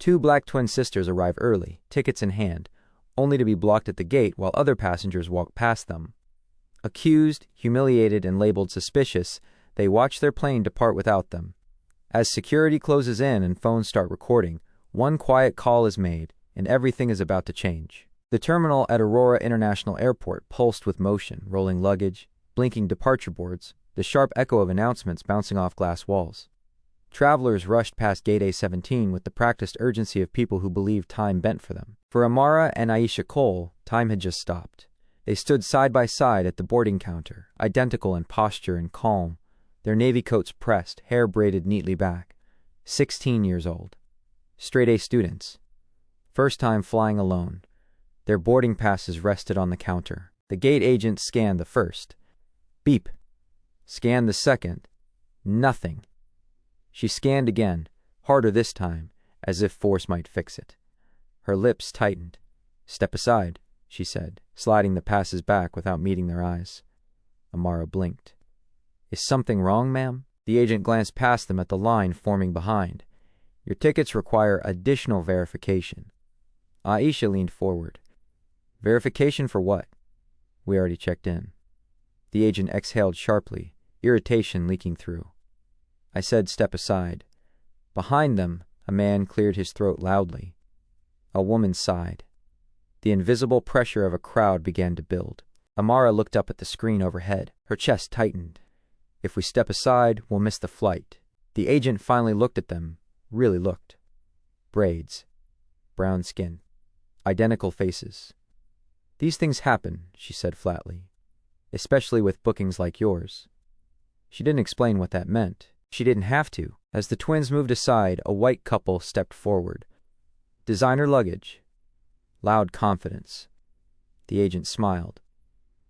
Two black twin sisters arrive early, tickets in hand, only to be blocked at the gate while other passengers walk past them. Accused, humiliated, and labeled suspicious, they watch their plane depart without them. As security closes in and phones start recording, one quiet call is made, and everything is about to change. The terminal at Aurora International Airport pulsed with motion, rolling luggage, blinking departure boards, the sharp echo of announcements bouncing off glass walls. Travelers rushed past Gate A-17 with the practiced urgency of people who believed time bent for them. For Amara and Aisha Cole, time had just stopped. They stood side by side at the boarding counter, identical in posture and calm, their navy coats pressed, hair braided neatly back. 16 years old. Straight-A students. First time flying alone. Their boarding passes rested on the counter. The gate agent scanned the first. Beep. Scanned the second. Nothing. She scanned again, harder this time, as if force might fix it. Her lips tightened. "Step aside," she said, sliding the passes back without meeting their eyes. Amara blinked. "Is something wrong, ma'am?" The agent glanced past them at the line forming behind. "Your tickets require additional verification." Aisha leaned forward. "Verification for what?" "We already checked in." The agent exhaled sharply, irritation leaking through. "I said step aside." Behind them, a man cleared his throat loudly. A woman sighed. The invisible pressure of a crowd began to build. Amara looked up at the screen overhead. Her chest tightened. "If we step aside, we'll miss the flight." The agent finally looked at them, really looked. Braids. Brown skin. Identical faces. "These things happen," she said flatly. "Especially with bookings like yours." She didn't explain what that meant. She didn't have to. As the twins moved aside, a white couple stepped forward. "Designer luggage." Loud confidence. The agent smiled.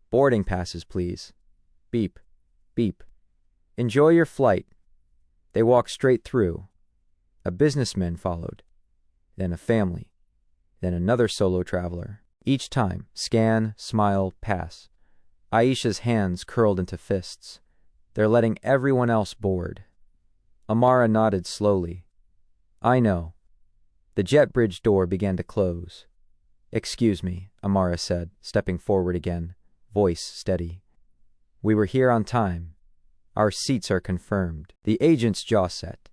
"Boarding passes, please." Beep. Beep. "Enjoy your flight." They walked straight through. A businessman followed. Then a family. Then another solo traveler. Each time, scan, smile, pass. Aisha's hands curled into fists. "They're letting everyone else board." Amara nodded slowly. "I know." The jet bridge door began to close. "Excuse me," Amara said, stepping forward again, voice steady. "We were here on time. Our seats are confirmed." The agent's jaw set.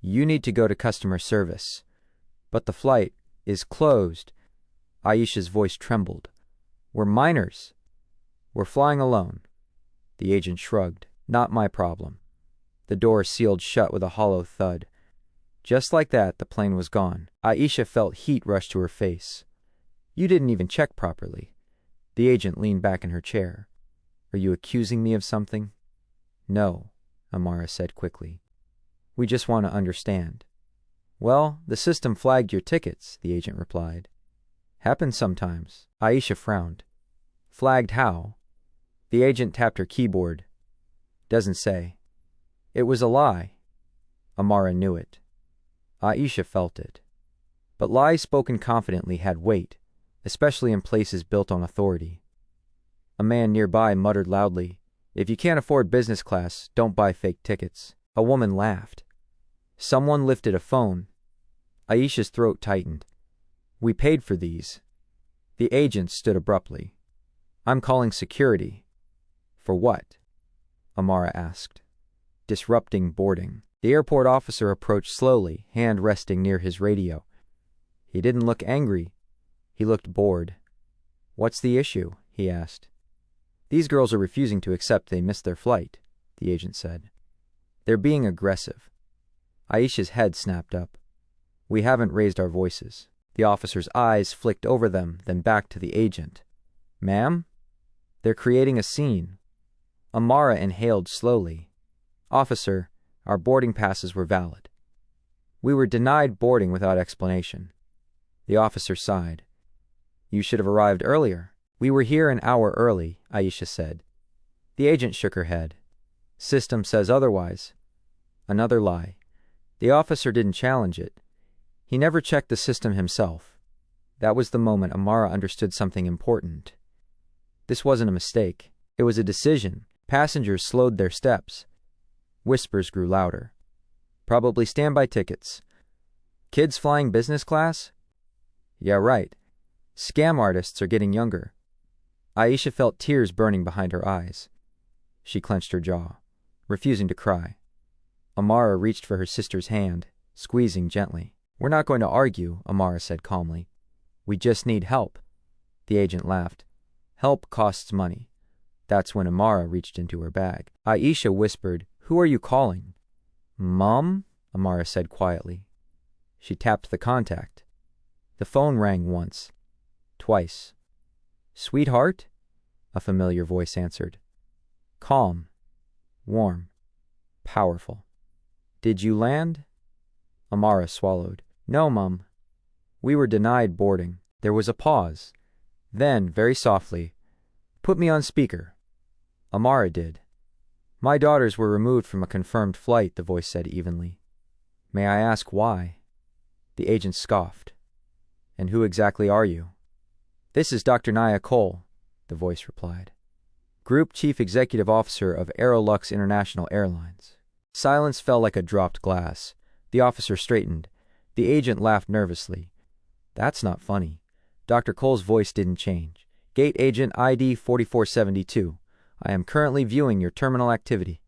"You need to go to customer service." "But the flight is closed." Aisha's voice trembled. "We're minors." "We're flying alone." The agent shrugged. "Not my problem." The door sealed shut with a hollow thud. Just like that, the plane was gone. Aisha felt heat rush to her face. "You didn't even check properly." The agent leaned back in her chair. "Are you accusing me of something?" "No," Amara said quickly. "We just want to understand." "Well, the system flagged your tickets," the agent replied. "Happens sometimes." Aisha frowned. "Flagged how?" The agent tapped her keyboard. "Doesn't say." "It was a lie." Amara knew it. Aisha felt it. But lies spoken confidently had weight, especially in places built on authority. A man nearby muttered loudly, "If you can't afford business class, don't buy fake tickets." A woman laughed. Someone lifted a phone. Aisha's throat tightened. "We paid for these." The agent stood abruptly. "I'm calling security." "For what?" Amara asked. "Disrupting boarding." The airport officer approached slowly, hand resting near his radio. He didn't look angry. He looked bored. "What's the issue?" he asked. "These girls are refusing to accept they missed their flight," the agent said. "They're being aggressive." Aisha's head snapped up. "We haven't raised our voices." The officer's eyes flicked over them, then back to the agent. "Ma'am?" "They're creating a scene." Amara inhaled slowly. "Officer, our boarding passes were valid." "We were denied boarding without explanation." The officer sighed. "You should have arrived earlier." "We were here an hour early," Aisha said. The agent shook her head. "System says otherwise." Another lie. The officer didn't challenge it. He never checked the system himself. That was the moment Amara understood something important. This wasn't a mistake. It was a decision. Passengers slowed their steps. Whispers grew louder. "Probably standby tickets." Kids flying business class? Yeah, right. Scam artists are getting younger. Aisha felt tears burning behind her eyes. She clenched her jaw, refusing to cry. Amara reached for her sister's hand, squeezing gently. We're not going to argue, Amara said calmly. We just need help. The agent laughed. Help costs money. That's when Amara reached into her bag. Aisha whispered, Who are you calling? Mom? Amara said quietly. She tapped the contact. The phone rang once, twice. Sweetheart? A familiar voice answered. Calm, warm, powerful. Did you land? Amara swallowed. No, Mum. We were denied boarding. There was a pause. Then, very softly, Put me on speaker. Amara did. My daughters were removed from a confirmed flight, the voice said evenly. May I ask why? The agent scoffed. And who exactly are you? This is Dr. Aisha Cole, the voice replied. Group Chief Executive Officer of Aerolux International Airlines. Silence fell like a dropped glass. The officer straightened. The agent laughed nervously. That's not funny. Dr. Cole's voice didn't change. Gate Agent ID 4472. I am currently viewing your terminal activity.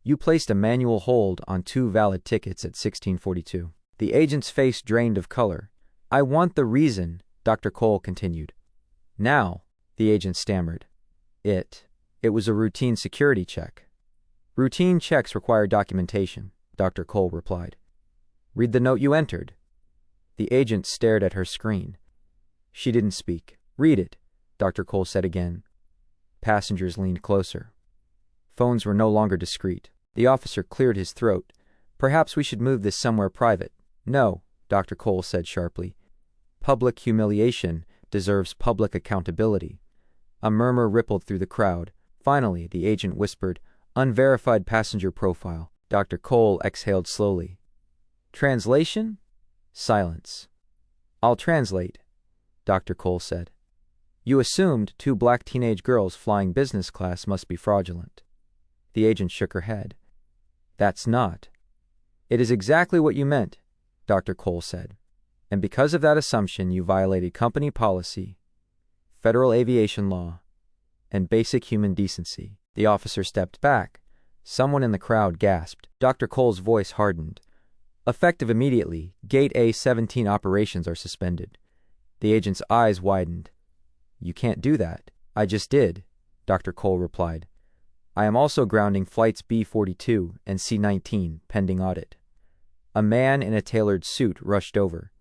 You placed a manual hold on 2 valid tickets at 1642. The agent's face drained of color. I want the reason, Dr. Cole continued. Now, the agent stammered. It was a routine security check. Routine checks require documentation, Dr. Cole replied. Read the note you entered. The agent stared at her screen. She didn't speak. Read it, Dr. Cole said again. Passengers leaned closer. Phones were no longer discreet. The officer cleared his throat. Perhaps we should move this somewhere private. No, Dr. Cole said sharply. Public humiliation deserves public accountability. A murmur rippled through the crowd. Finally, the agent whispered, Unverified passenger profile. Dr. Cole exhaled slowly. Translation? Silence. I'll translate, Dr. Cole said. You assumed 2 black teenage girls flying business class must be fraudulent. The agent shook her head. That's not. It is exactly what you meant, Dr. Cole said. And because of that assumption, you violated company policy, federal aviation law, and basic human decency. The officer stepped back. Someone in the crowd gasped. Dr. Cole's voice hardened. Effective immediately, Gate A-17 operations are suspended. The agent's eyes widened. You can't do that. I just did, Dr. Cole replied. I am also grounding flights B-42 and C-19 pending audit. A man in a tailored suit rushed over.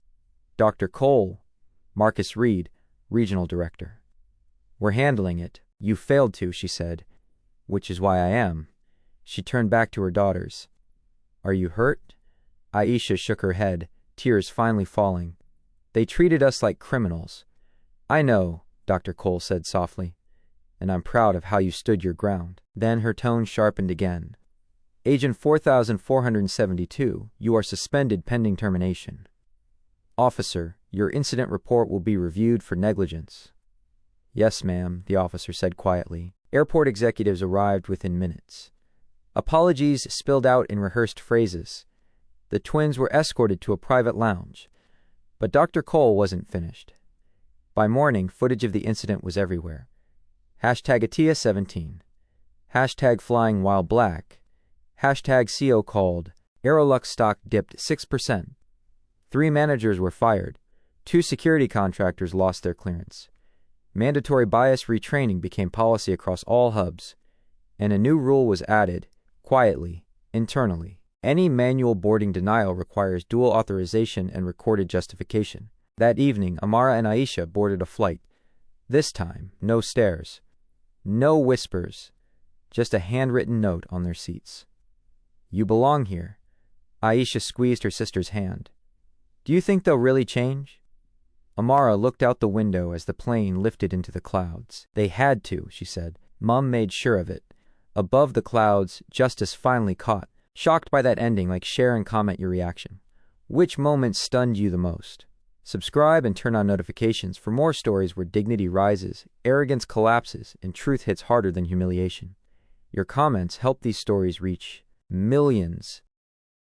Dr. Cole, Marcus Reed, Regional Director. We're handling it. You failed to, she said. Which is why I am. She turned back to her daughters. Are you hurt? Aisha shook her head, tears finally falling. They treated us like criminals. I know, Dr. Cole said softly, and I'm proud of how you stood your ground. Then her tone sharpened again. Agent 4472, you are suspended pending termination. Officer, your incident report will be reviewed for negligence. Yes, ma'am, the officer said quietly. Airport executives arrived within minutes. Apologies spilled out in rehearsed phrases. The twins were escorted to a private lounge. But Dr. Cole wasn't finished. By morning, footage of the incident was everywhere. Hashtag Atia17. Hashtag flying while black. Hashtag CO called. Aerolux stock dipped 6%. 3 managers were fired. 2 security contractors lost their clearance. Mandatory bias retraining became policy across all hubs. And a new rule was added, quietly, internally. Any manual boarding denial requires dual authorization and recorded justification. That evening, Amara and Aisha boarded a flight. This time, no stares. No whispers. Just a handwritten note on their seats. You belong here. Aisha squeezed her sister's hand. Do you think they'll really change? Amara looked out the window as the plane lifted into the clouds. They had to, she said. Mum made sure of it. Above the clouds, Justice finally caught. Shocked by that ending, like share and comment your reaction. Which moment stunned you the most? Subscribe and turn on notifications for more stories where dignity rises, arrogance collapses, and truth hits harder than humiliation. Your comments help these stories reach millions